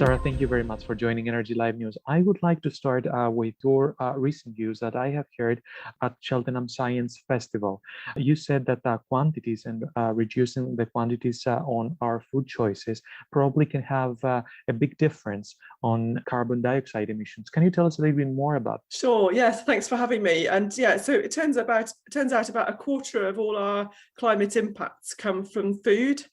Sarah, thank you very much for joining Energy Live News. I would like to start with your recent news that I have heard at Cheltenham Science Festival. You said that quantities and reducing the quantities on our food choices probably can have a big difference on carbon dioxide emissions. Can you tell us a little bit more about it? Sure. Yes. Thanks for having me. And yeah, so it turns out about a quarter of all our climate impacts come from food.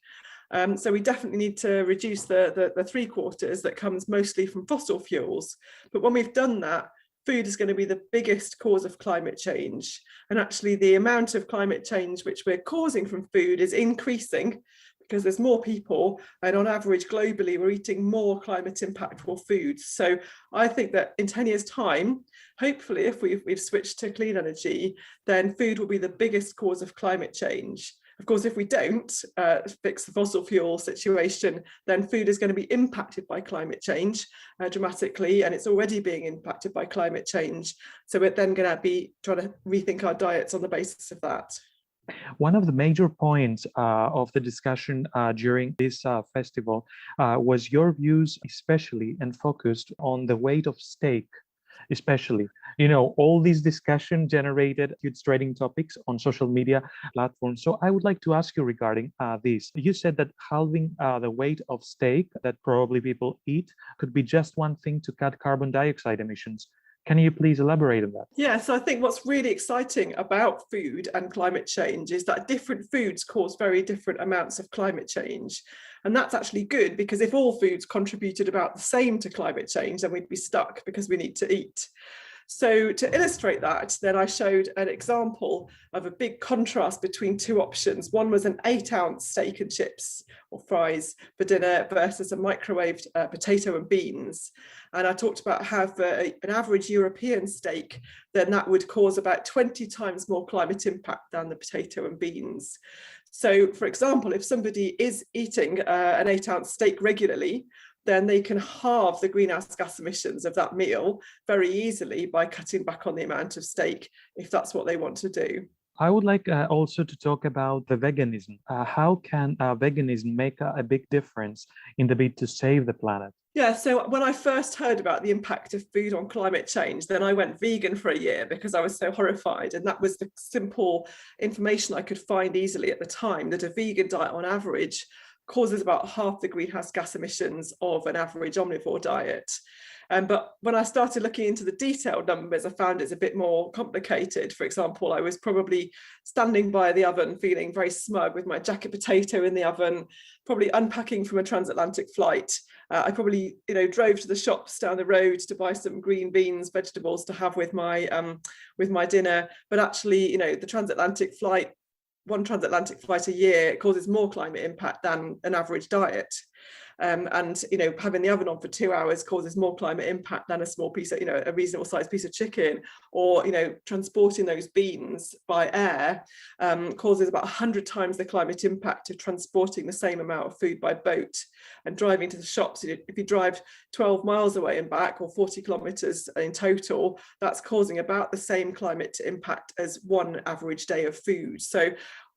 So we definitely need to reduce the three quarters that comes mostly from fossil fuels. But when we've done that, food is going to be the biggest cause of climate change. And actually the amount of climate change which we're causing from food is increasing because there's more people, and on average globally we're eating more climate impactful foods. So I think that in 10 years time, hopefully if we've switched to clean energy, then food will be the biggest cause of climate change. Of course, if we don't fix the fossil fuel situation, then food is going to be impacted by climate change dramatically, and it's already being impacted by climate change. So we're then going to be trying to rethink our diets on the basis of that. One of the major points of the discussion during this festival was your views, especially and focused on the weight of steak. Especially, all these discussion generated huge trending topics on social media platforms. So I would like to ask you regarding this. You said that halving the weight of steak that probably people eat could be just one thing to cut carbon dioxide emissions. Can you please elaborate on that? Yeah, so I think what's really exciting about food and climate change is that different foods cause very different amounts of climate change. And that's actually good, because if all foods contributed about the same to climate change, then we'd be stuck because we need to eat. So to illustrate that, then I showed an example of a big contrast between two options. One was an 8-ounce steak and chips or fries for dinner versus a microwaved potato and beans. And I talked about how for an average European steak, then that would cause about 20 times more climate impact than the potato and beans. So, for example, if somebody is eating an 8-ounce steak regularly, then they can halve the greenhouse gas emissions of that meal very easily by cutting back on the amount of steak, if that's what they want to do. I would like also to talk about the veganism. How can veganism make a big difference in the bid to save the planet? Yeah, so when I first heard about the impact of food on climate change, then I went vegan for a year because I was so horrified. And that was the simple information I could find easily at the time, that a vegan diet on average causes about half the greenhouse gas emissions of an average omnivore diet. But when I started looking into the detailed numbers, I found it's a bit more complicated. For example, I was probably standing by the oven feeling very smug with my jacket potato in the oven, probably unpacking from a transatlantic flight. I probably, drove to the shops down the road to buy some green beans, vegetables to have with my dinner. But actually, one transatlantic flight a year causes more climate impact than an average diet. And having the oven on for 2 hours causes more climate impact than a small piece of, a reasonable sized piece of chicken. Or transporting those beans by air causes about 100 times the climate impact of transporting the same amount of food by boat. And driving to the shops, if you drive 12 miles away and back, or 40 kilometers in total, that's causing about the same climate impact as one average day of food. So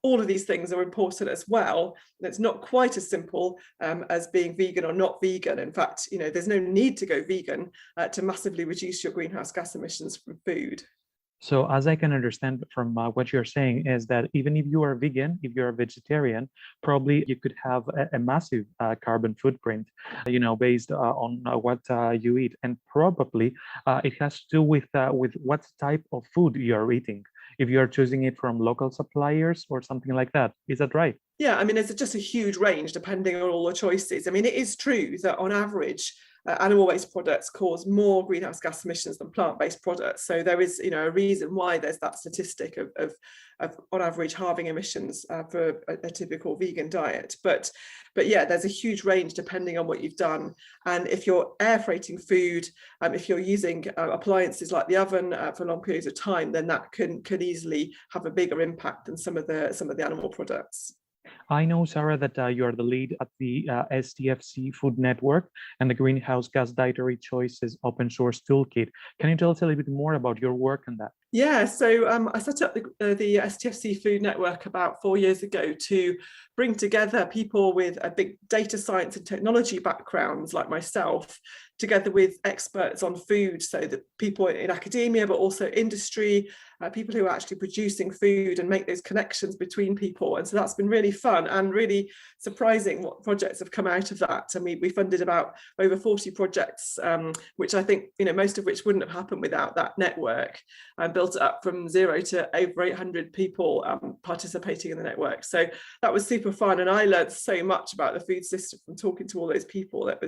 all of these things are important as well. It's not quite as simple as being vegan or not vegan. In fact, there's no need to go vegan to massively reduce your greenhouse gas emissions from food. So as I can understand from what you're saying is that even if you are vegan, if you're a vegetarian, probably you could have a massive carbon footprint, based on what you eat. And probably it has to do with what type of food you're eating. If you're choosing it from local suppliers or something like that. Is that right? Yeah, I mean, there's just a huge range depending on all the choices. I mean, it is true that on average, animal-based products cause more greenhouse gas emissions than plant-based products. So there is, a reason why there's that statistic of on average halving emissions for a typical vegan diet. But yeah, there's a huge range depending on what you've done. And if you're air freighting food, if you're using appliances like the oven for long periods of time, then that can easily have a bigger impact than some of the animal products. I know, Sarah, that you're the lead at the STFC Food Network and the Greenhouse Gas Dietary Choices Open Source Toolkit. Can you tell us a little bit more about your work on that? Yeah, so I set up the STFC Food Network about 4 years ago to bring together people with a big data science and technology backgrounds like myself, together with experts on food, so that people in academia, but also industry, people who are actually producing food, and make those connections between people. And so that's been really fun and really surprising what projects have come out of that. And we funded about over 40 projects, which I think, most of which wouldn't have happened without that network, and built it up from 0 to over 800 people participating in the network. So that was super fun, and I learned so much about the food system from talking to all those people. It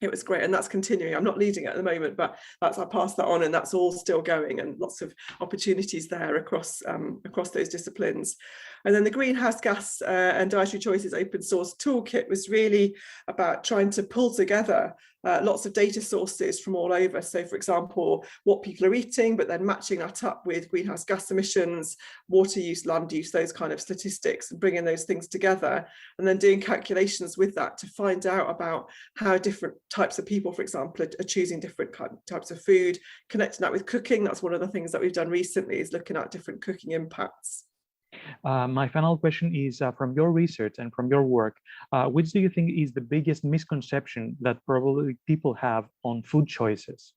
was great, and that's continuing. I'm not leading it at the moment, but I passed that on, and that's all still going, and lots of opportunities there across those disciplines. And then the Greenhouse Gas and Dietary Choices Open Source Toolkit was really about trying to pull together lots of data sources from all over. So, for example, what people are eating, but then matching that up with greenhouse gas emissions, water use, land use, those kind of statistics, and bringing those things together, and then doing calculations with that to find out about how different types of people, for example, are choosing different types of food, connecting that with cooking. That's one of the things that we've done recently, is looking at different cooking impacts. My final question is, from your research and from your work, which do you think is the biggest misconception that probably people have on food choices?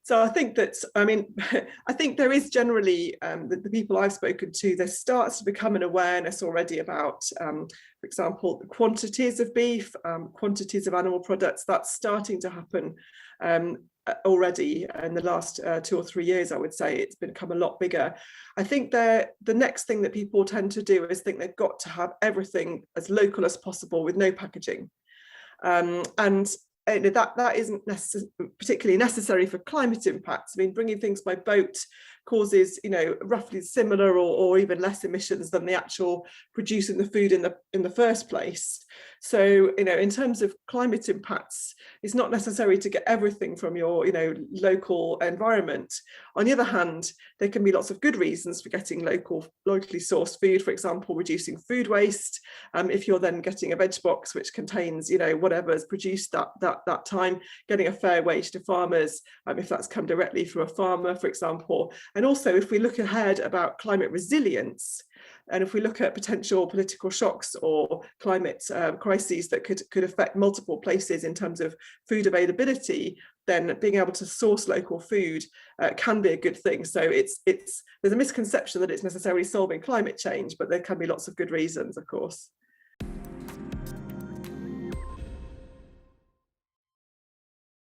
So I think that, I think there is generally, the people I've spoken to, there starts to become an awareness already about, for example, the quantities of beef, quantities of animal products. That's starting to happen already in the last 2 or 3 years. I would say it's become a lot bigger. I think the next thing that people tend to do is think they've got to have everything as local as possible with no packaging, and that isn't particularly necessary for climate impacts. I mean, bringing things by boat causes, roughly similar or even less emissions than the actual producing the food in the first place. So, in terms of climate impacts, it's not necessary to get everything from your, local environment. On the other hand, there can be lots of good reasons for getting locally sourced food. For example, reducing food waste. If you're then getting a veg box which contains, whatever is produced that time, getting a fair wage to farmers, if that's come directly from a farmer, for example. And also, if we look ahead about climate resilience, and if we look at potential political shocks or climate crises that could affect multiple places in terms of food availability, then being able to source local food can be a good thing. So there's a misconception that it's necessarily solving climate change, but there can be lots of good reasons, of course.